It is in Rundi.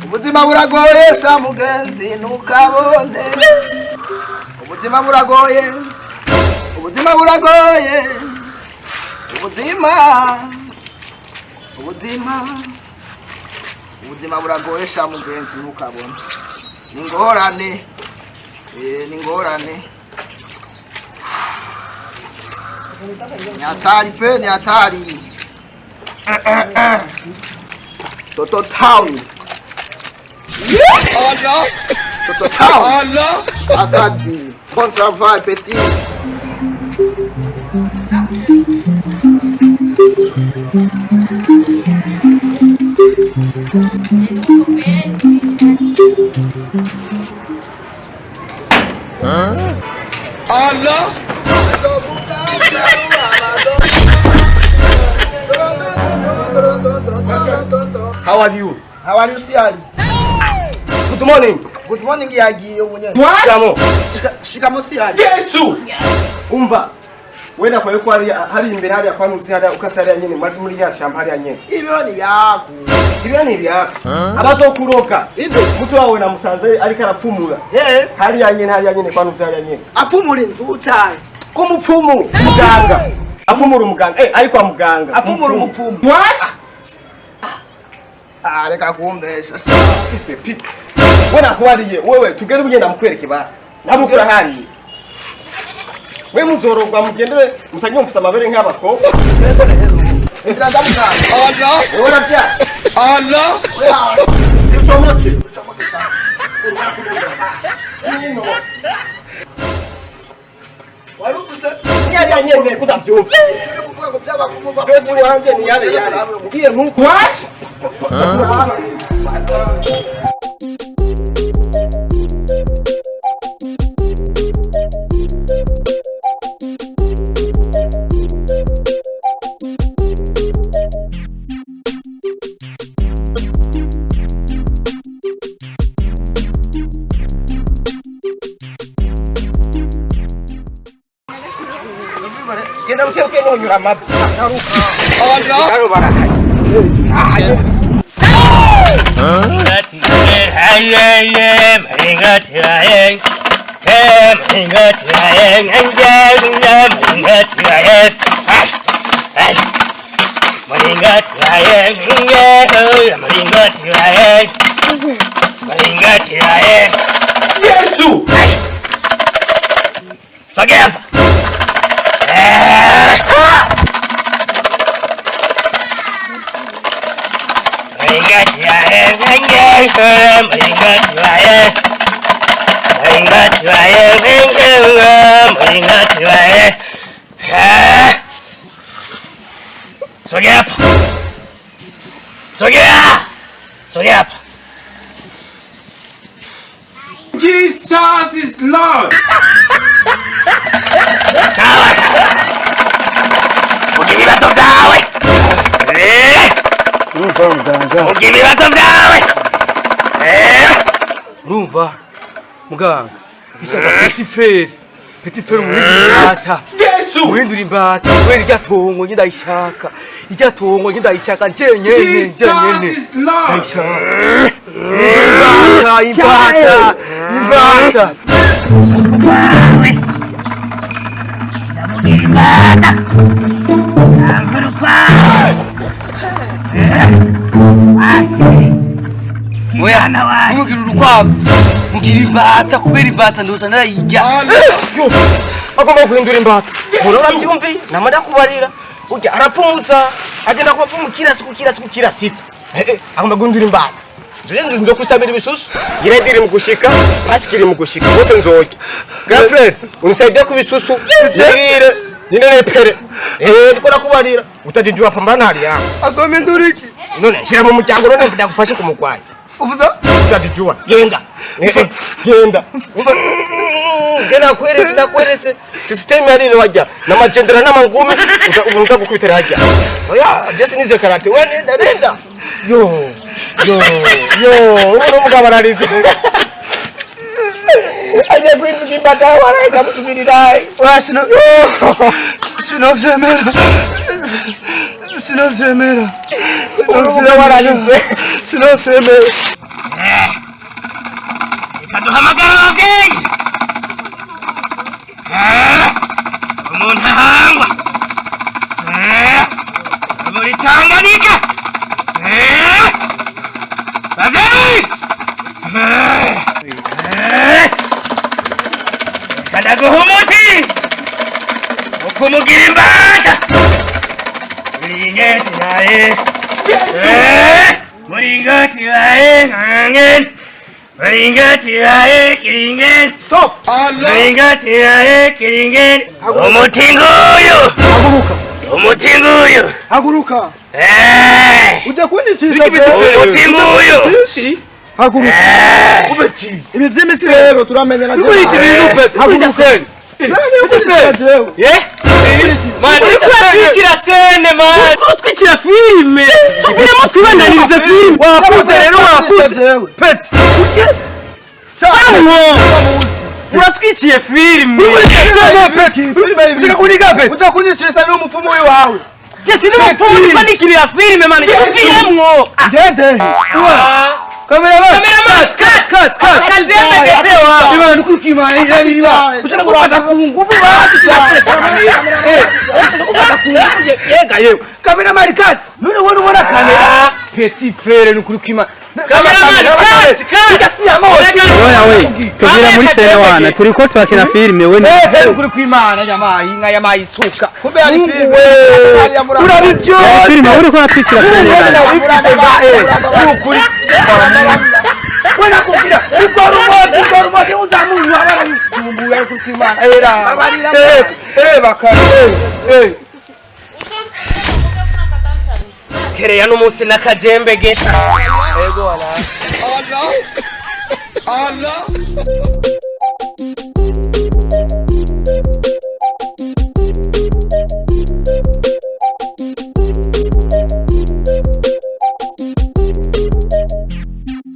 Ubuzima buragoye sha mugenzi ntukabone. Ubuzima buragoye. Ubuzima buragoye. Ubuzima buragoye sha mugenzi ntukabone. Ningorane. Ningorane. Ni hatari. Toto Town. Allah. Toto Town. Allah. Akadi. Bon travail, petit. Allah. How are you? How are you, Siali? Good morning. Good morning, Yagi. Shikamo. Shikamo, Siali. Jesu. Umva. Wenda kwa yuko hari imbere hari akwanutse hari ukasari nyine muri ya shamba hari nyine. Ibyo ni byako. Ibyo ni byako. Abazokuroka. Inde mutu wawe na musanze ariko arapfumura. Hari nyine kwanutse hari nyine. Afumura inzu cyane. Kumupfumu muganga. Afumura umuganga. Ariko kwa muganga. Afumura umupfumu. What? Reka kumbesha. Sister Pete. Wena kuwariye wewe tugere bugenda mukwereke basi. Nabukura hari. We muzorogwa mugendere musanyo mufisa amabere nk'abakobwa. Allah. Ora bya. Allah. Ucomoke. Warutse. Nyari nyene kutavyumva. Bese wanje ni yale. Ngiye nkuko. What? Genda uke nyonyura amazi. Allah. Karo baraka. Yesu. Sagep. Sogep. Jesus is Lord. Urumva muganga isaka petit frere muhindura Yesu muhindura imbata kweri gatongo ndayishaka iryatongo ndayishaka njenyene imbata Oya, mugira urukwavu, mugira imbata kubera imbata ndosa narayirya. yo agomba guhindura imbata murora byumvi namara kubarira ujya arapfumutsa agenda kubapfumukira siku agomba guhindura imbata nzo kusabira ibisusu yirediri mu gushika pasikiri mu gushika bose nzoge girlfriend unisaidia ku bisusu yirire nine pere niko nakubarira utajijua pambana hali yako Azomindura iki? none shira mu muryango none ndagufashe kumugwanya Uvuza? utajijua genda nakweretse system yari wajya n'amajendera n'amangumi uza gukubitira hajya oya just nize karate we nenda yo uno mugabo ararize aje kwinjira imbata waraga musubirira Urashino. Sinavyemera. Sinavyemera. Urubuga wararize. Sinavyemera. Ikaduhamagara ababyeyi. Umuntu ahangwa. Muri Tanganyika. Babyeyi. Kadaguha umuti. Ukumugira imbata. Muringati yawe. Muringati yawe. Muringati yawe. Kiringen. Stop. Muringati yawe. Kiringen. Umutinguyu. Haguruka. Umutinguyu. Haguruka. Ujya kunyicisha. Umutinguyu. Haguruka. Ubeti. Ibi by'imitsi rero turamenyana. Ubeti ibintu pete. Haguruka. Mani twikira sene mani. Twikira filme. Tubiremo twibandaniriza filme. Wakuze rero wakuze. Pet. Uratwikiye filme. Uza kunyicisha n'umupfumu wawe. Jesi ni mupfumu kwandikira filme mani. Tupiremwo. Ngende. Cameraman, cut. Kazembe getewa. Iba ndukukima iriba. Ushaka gufata ku nguvu basi. Ukata ku nguvu yega yewe. Cameraman cut. None wone ubona kamera. Petit frere nukurukima. Cameraman cut. Kasi amose. Oya we, tugira muri sene wana, turiko twakina filme we. Kuri kwimana jamaa inka yamayisuka. Kumbe ari filme. Urabivyo. Filme uri ko atwikira sene wana. Ukuri. Wena kugira. Ukorumo uzamunyu abana kumbuye kuri kwimana. Era. Bakare. Tereya n'umunsi n'akajembe geta. Allah. Allah.